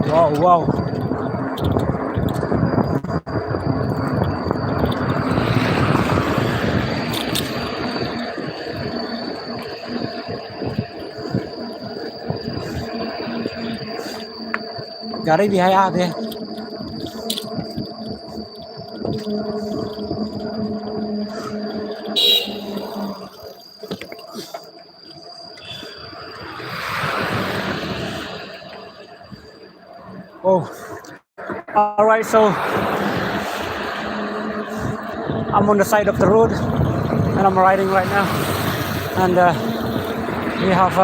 Wow, wow. Gari đi hay à đi. Oh, all right. So I'm on the side of the road, and I'm riding right now. And we have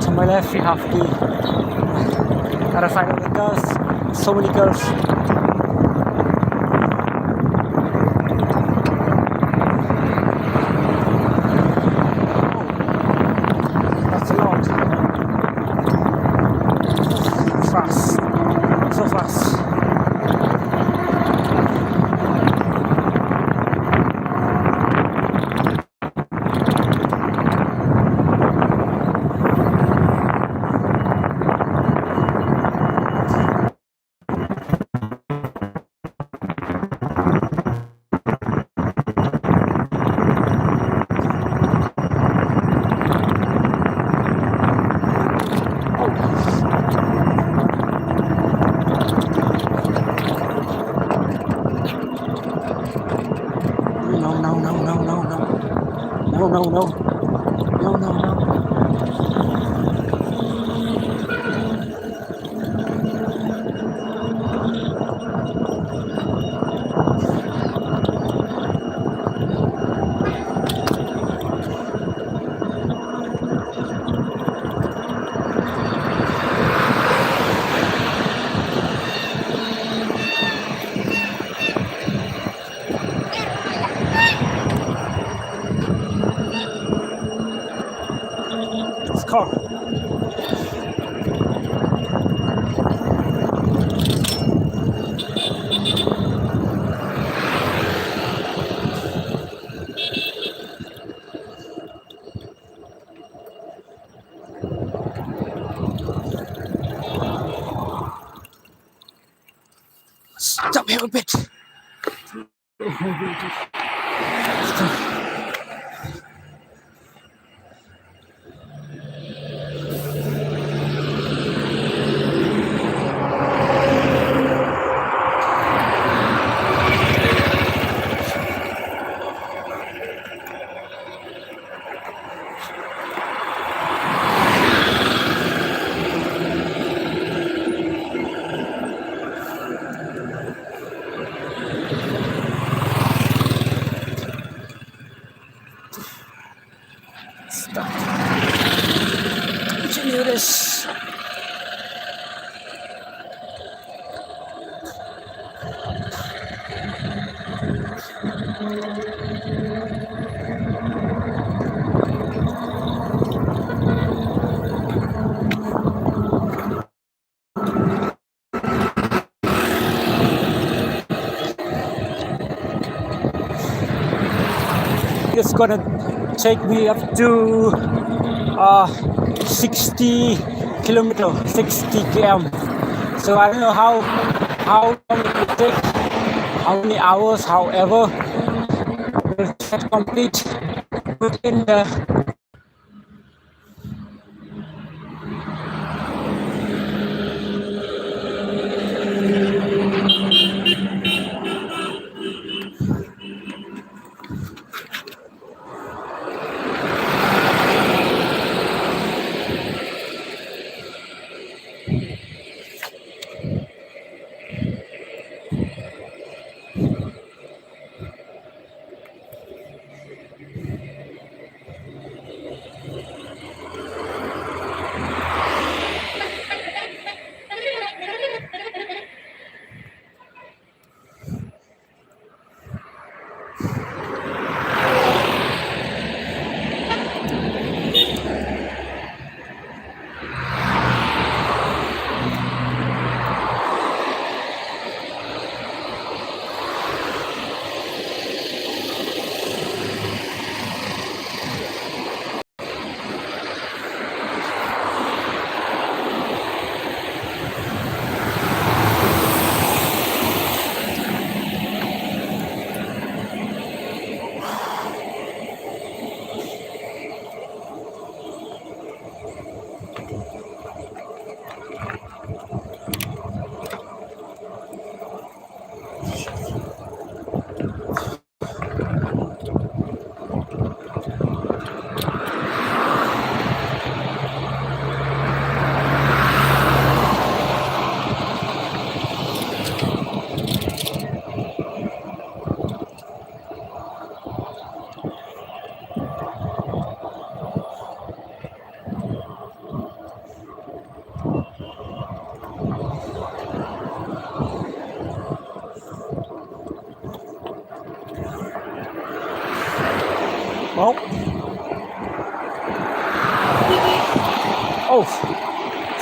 to my left, we have the other side of the girls. So many girls. That's a lot. Fast, so fast. No, no, no, no, no, no, no, no, no, no, no, no. It's car. Stop here a bit. Stop. Continue this. It's gonna take me up to 60 kilometer, 60 km. So I don't know how long it will take, how many hours. However, we'll try to complete within the Oh, oh,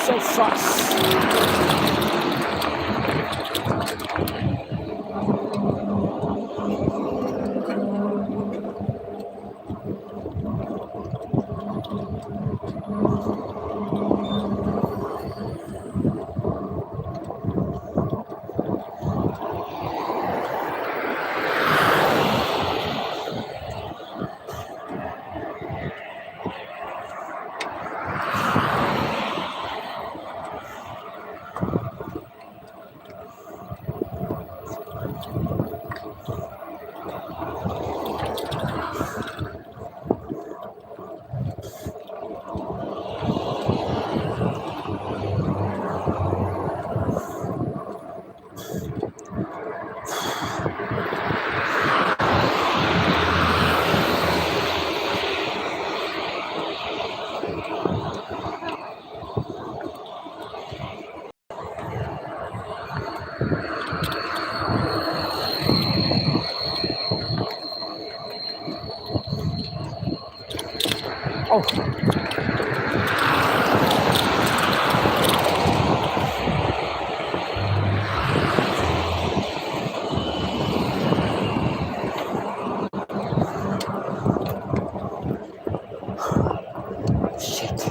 so fast. Oh, shit.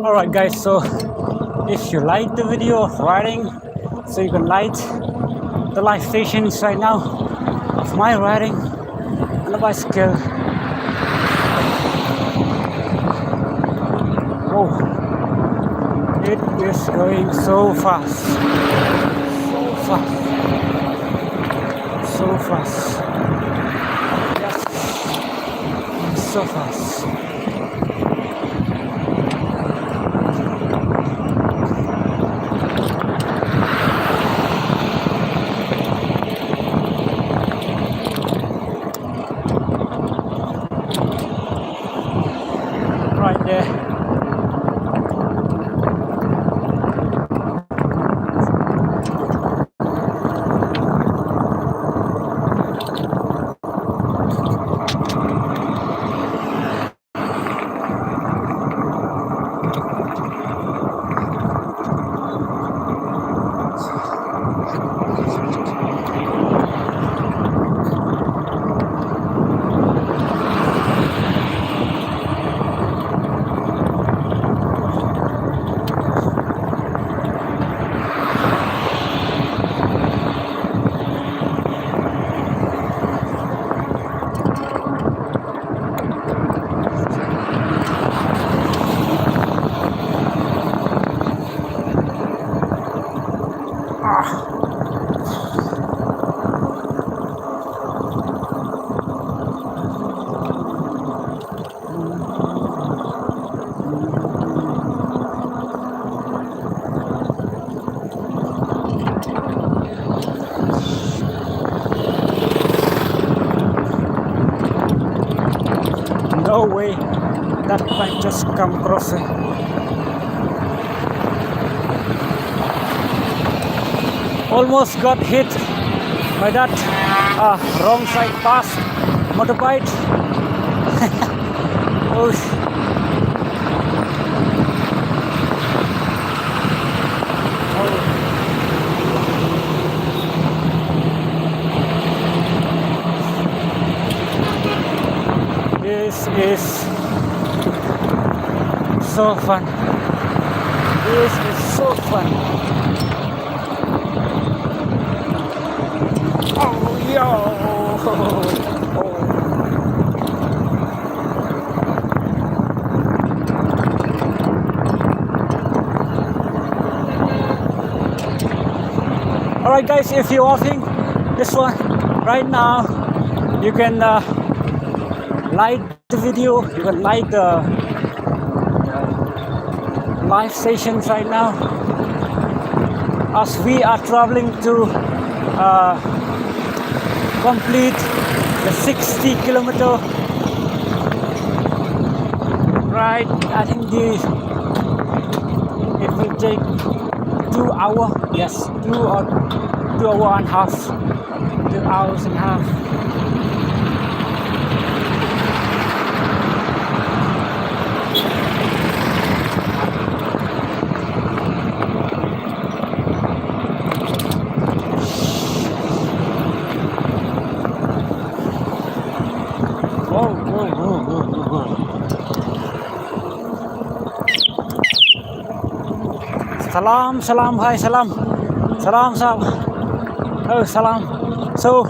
Alright guys, so if you like the video of riding, so you can light the light stations right now of my riding on the bicycle. Oh, it is going so fast, so fast, so fast. Yes, so fast. Right there. No way that might just come crossing. Almost got hit by that wrong side pass motorbike. Oh, this is so fun. This is so fun. Oh, yo. Alright guys, if you're watching this one right now, you can like the video, you can like the live stations right now. as we are traveling to uh, complete the 60 kilometer ride. I think it will take 2 hours. Yes, 2 hour and a half. 2 hours and a half. Whoa, whoa, whoa, whoa, whoa, whoa. Salam, salam, hi, salam. Salam, salam. Oh, salam. So,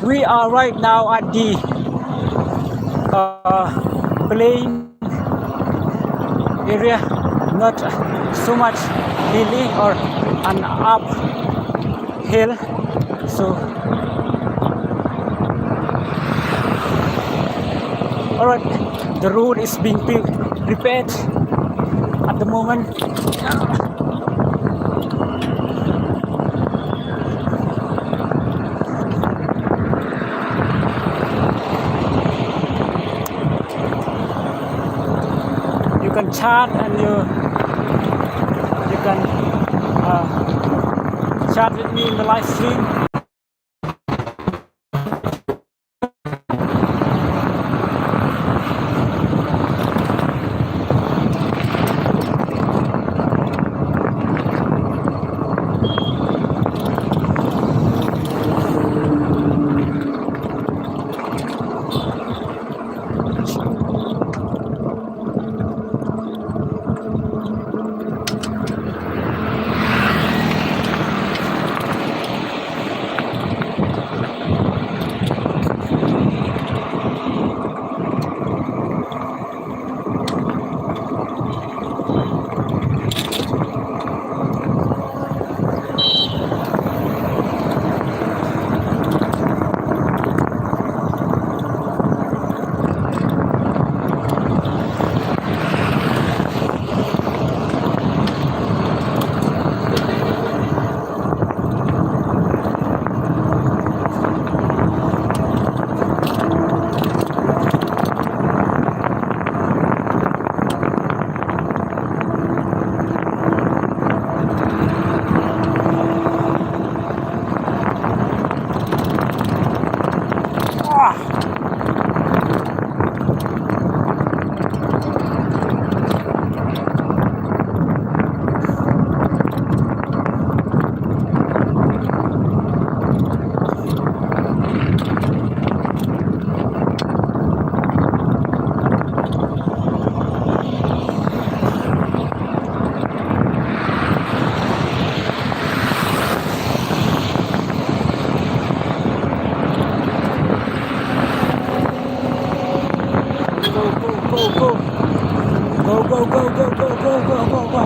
we are right now at the plain area, not so much hilly or an uphill. So, alright, the road is being repaired at the moment. You can chat and you can chat with me in the live stream.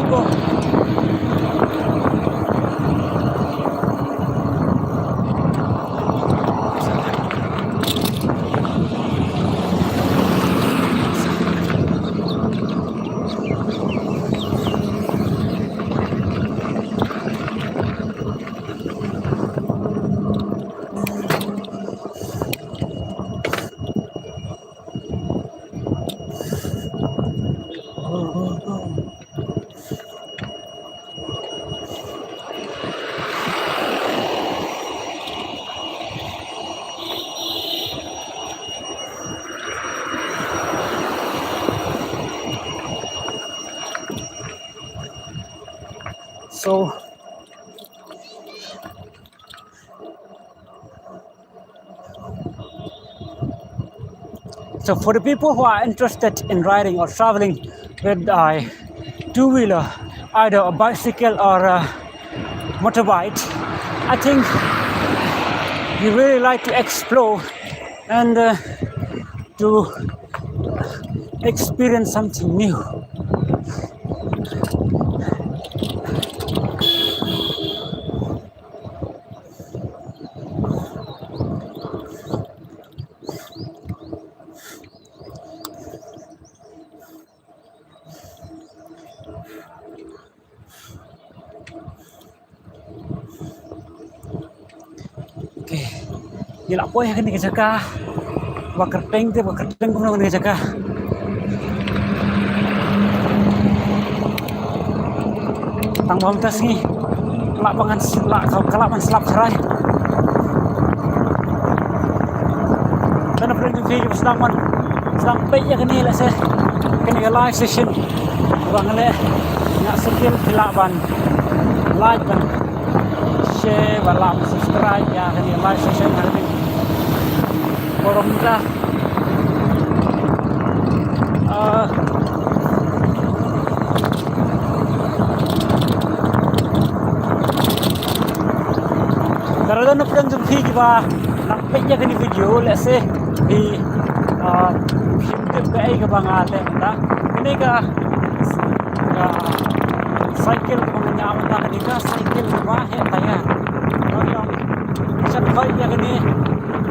Go. So for the people who are interested in riding or traveling with a two-wheeler, either a bicycle or a motorbike, I think you really like to explore and to experience something new. Gila poy kini ke jaka. Bakar tank pun kini ke jaka. Tang bom tas ni. Lak bangan kalak man selap serai. Dan apa yang video sedang baik ya kini lah saya. Kini ke live session. Bang le nak skill ban like ban share ban subscribe ya kini live session hari ini. Forum dah. Dalam perang jumpi kita nampak ya kini video let's say di YouTube ke bangal dah ini ka cycle punya amat kini ka cycle wah tayar yang cat baik ya kini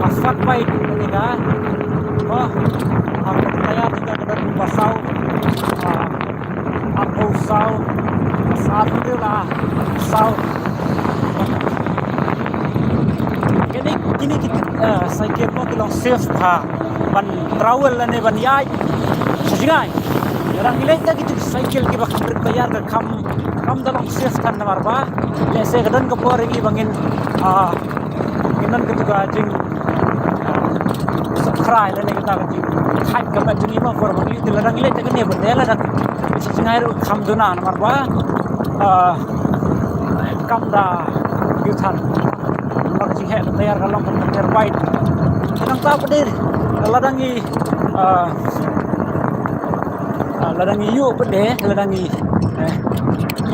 asfalt baik kini ka oh tayar tidak ada basau aku sau saat itu lah sau kini kita cycle mo kilong safe ha ban travel la ne ban yai sajingai orang ilai ta gitu cycle ki bakal berbayar ke kam dalam safe kan namar ba le se gadan ke por ini bangin kinan ke juga jing subscribe la ne kita jing hype ke bat jing ma por bangin di orang ilai ta ne berdela dak sajingai kam duna namar ba kam da yutan jing he tayar kalong tayar white nang ta pedir ladangi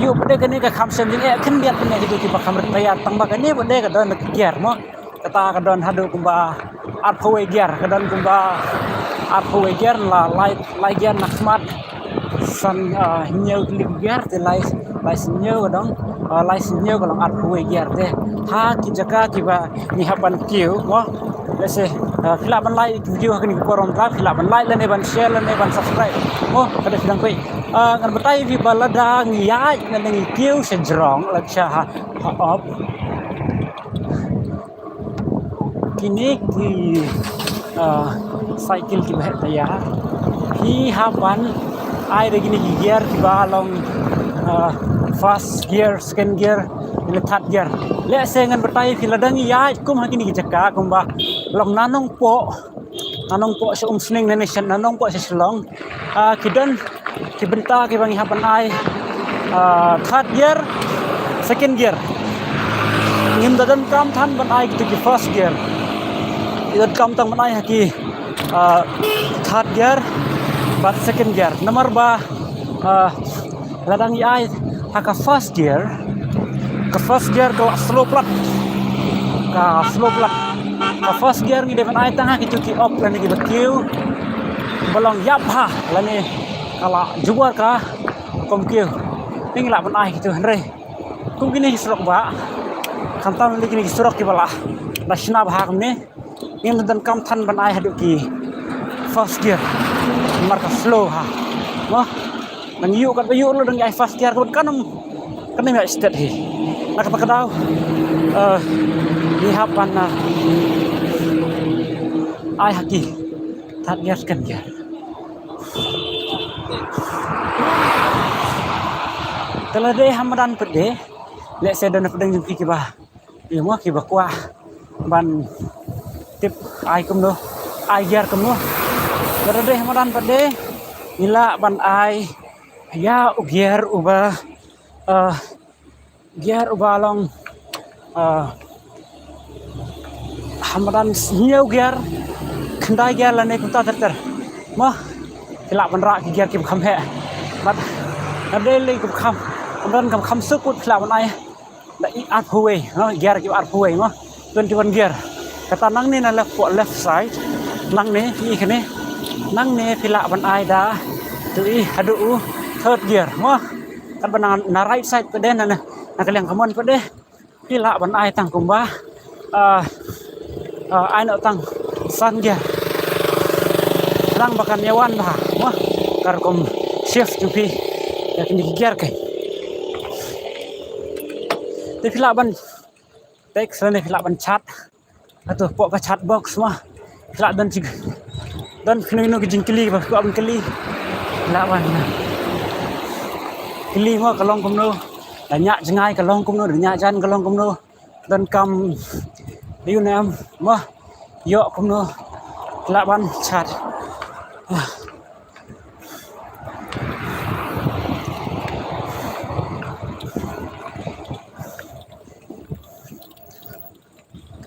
yu pede kene ka khamsem jing e khin biat ne hidu ki bakam tayar tang ba kene pede ka don giar mo kata ka don hadu kumba art phoi giar ka don kumba art phoi giar la lai giar nak smart san nyeu klik giar te lai nyeu dong lai nyeu kalong art phoi giar te ha ki jaka ki ba ni hapan kiu mo lese filak ban like video kini korom ta filak ban like lene ban share lene ban subscribe oh kada sedang koi ngan betai vi balada ngiyai lene kiu sejrong laksha ha op kini ki cycle ki bah tayar hi hapan ai regini gear ki balong first gear second gear le third gear le sengan betai filadang ngiyai kum hakini ki jaka kumba long nanong po se sning nation nanong po se selong kidan kibenta ki bangi hapan ai third gear second gear ngim dadan kam than ban ai ki first gear idan kam tang ban ai haki third gear but second gear nomor ba ladang ai haka first gear ke slow plat ka first gear ni depan ai tangah ki cuci op lan ki bekiu balong yap ha lan ni kala juar ka kom kiu ning la ban ai gitu re kum kini surok ba kantam ni kini surok ki bala nasna ba kam ni ning dan kam than ban ai hadu ki first gear marka slow ha mo nang yu kat bayu lu dang ai first gear kan ni mek state hi nak pakadau ni hapan na ai haki third gear second gear kalau deh hamadan pede lek se dan pedang jumpi ki ba mo ki ba kwa ban tip ai kum do ai gear kum do kalau deh hamadan pede ila ban ai ya gear uba long hamadan nyeu gear kendai gear lane kunta ter mah tilak banra ki gear ki kham he bat ade le ki kham amran kham sukut tilak ban ai da i art huwe gear ki art huwe mah 21 gear kata nang ni na left side nang ni ki khane nang ne tilak ban ai da tu i hadu third gear mah kan banang na right side pede na kaliang kamon pede tilak ban ai tang kumba ai nak tang san gear lang bakan nyawan bah wah karkom shift jupi ya kini gear kai te filak ban tek sene filak ban chat Atau pok ka chat box mah. Kelak dan cik. Dan kena ke jingkeli ba ku abang keli. Lawan. Keli mah kalong kumno. Banyak jengai kalong kumno, banyak jan kalong kumno. Dan kam liu nam mah yok kumno. Kelak ban chat.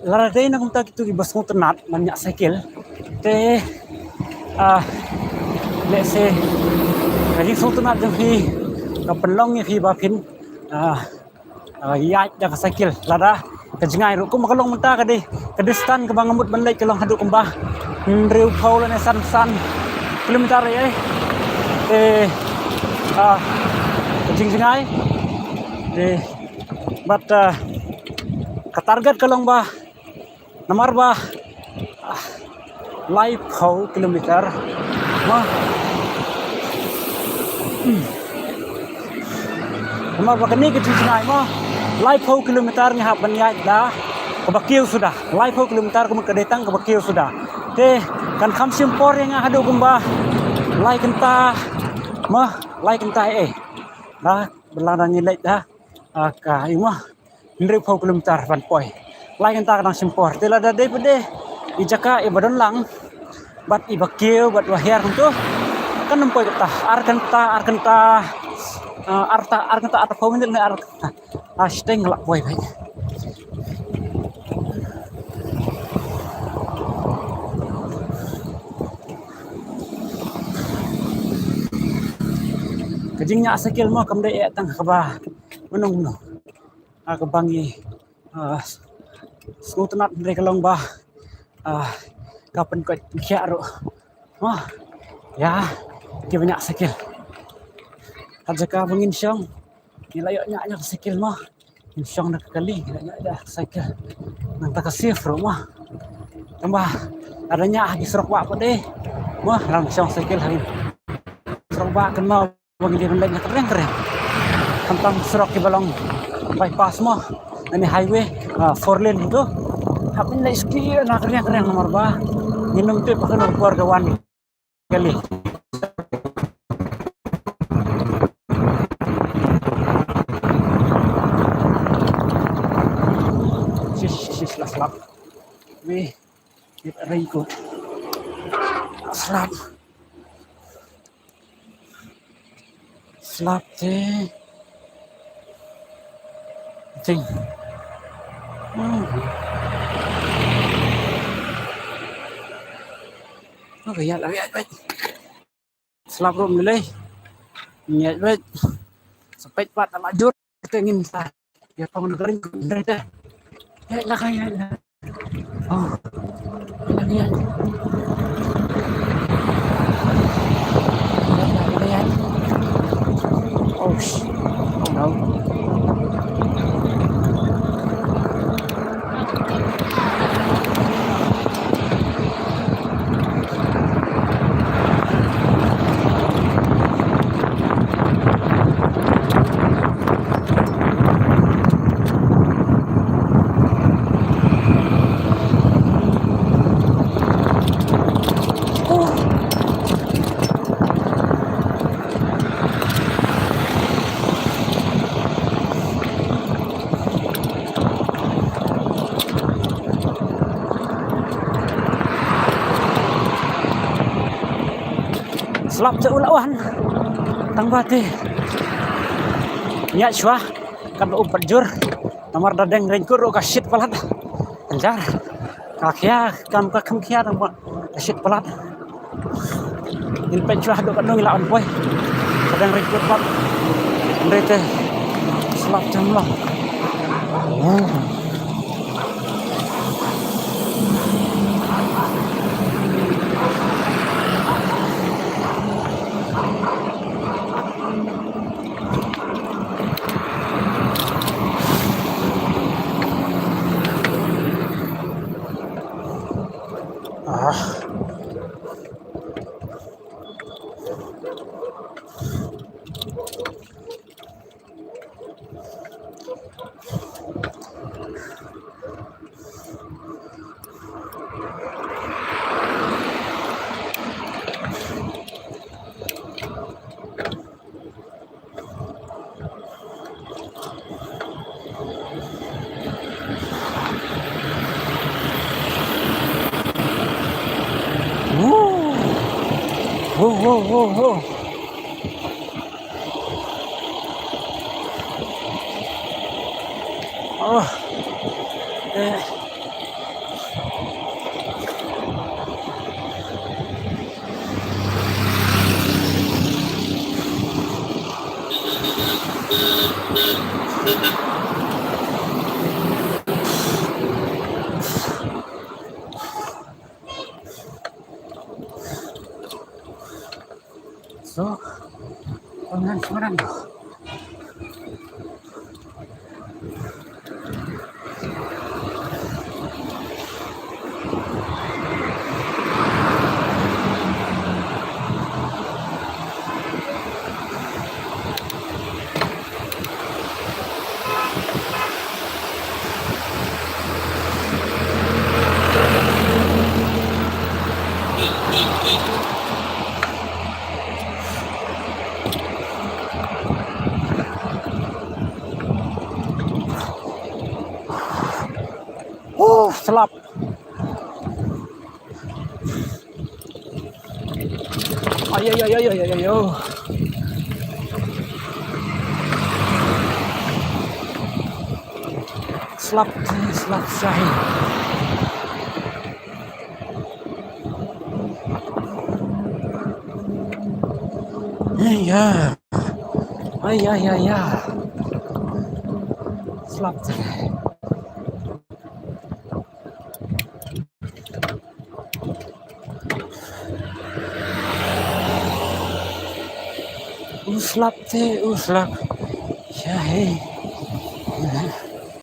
Lara day na kung ta gitu gibas mo tenat banyak cycle. Te let's say jadi so tenat jeng hi kapelong ni hi ba pin ya dah ka cycle lara ke jengai ru ko makalong menta ka di ke distan ke bangamut banlai kelong hadu kembah riu pau le san kilometer ye ke jengai but ka target kelong ba nomor ba live pau kilometer mah nomor ba kini ke jengai mah live pau kilometer ni hab banyai dah kebakiu sudah live pau kilometer ke kedetang kebakiu sudah kan kam simpor yang hadu gumba lai kenta mah lai kenta dah belarang nilai dah ka imah riu pau kilometer ban poi lai kenta kadang simpor tela da dei pede ijaka badan lang bat ibakiu bat wahir tu kan nempoi kata arkenta arta pau minil ar steng lak poi bai kejingnya skill mo kam dei tang khaba menung no ka bangi smutenat mereka long ba kapan ko kya ro ya ke banyak skill ajaka bangin syong nilayo nya skill mo syong nak kali nya skill nang ta kasif ro mo tambah adanya hagi serok wa ko deh mo lang syong skill hari serok wa kenal bagi dia lain keren tentang serok di balong bypass mo ini highway 4 lane itu hapin na ski na keren nomor ba minum tu pakai nomor kawan kali sis slap we it reiko slap ting ya lah ya baik slap rom nilai niat baik sampai pat lajur kita ingin ya pengenalan dari dah ya lah kaya oh ya oh no slap seulawan tangbati nya chua kan umpat jur nomor dadeng rengkur ro kasit palat anjar kakia kan ka kemkia nang kasit palat il penchua do kan ngilawan poi dadeng rengkur pat ndete slap jamlah oh. Oh, eh. So, sebenarnya. Selap. Ayo. Selap Syahi. Iya. Ya. Selap. Uslap. Ya, hei.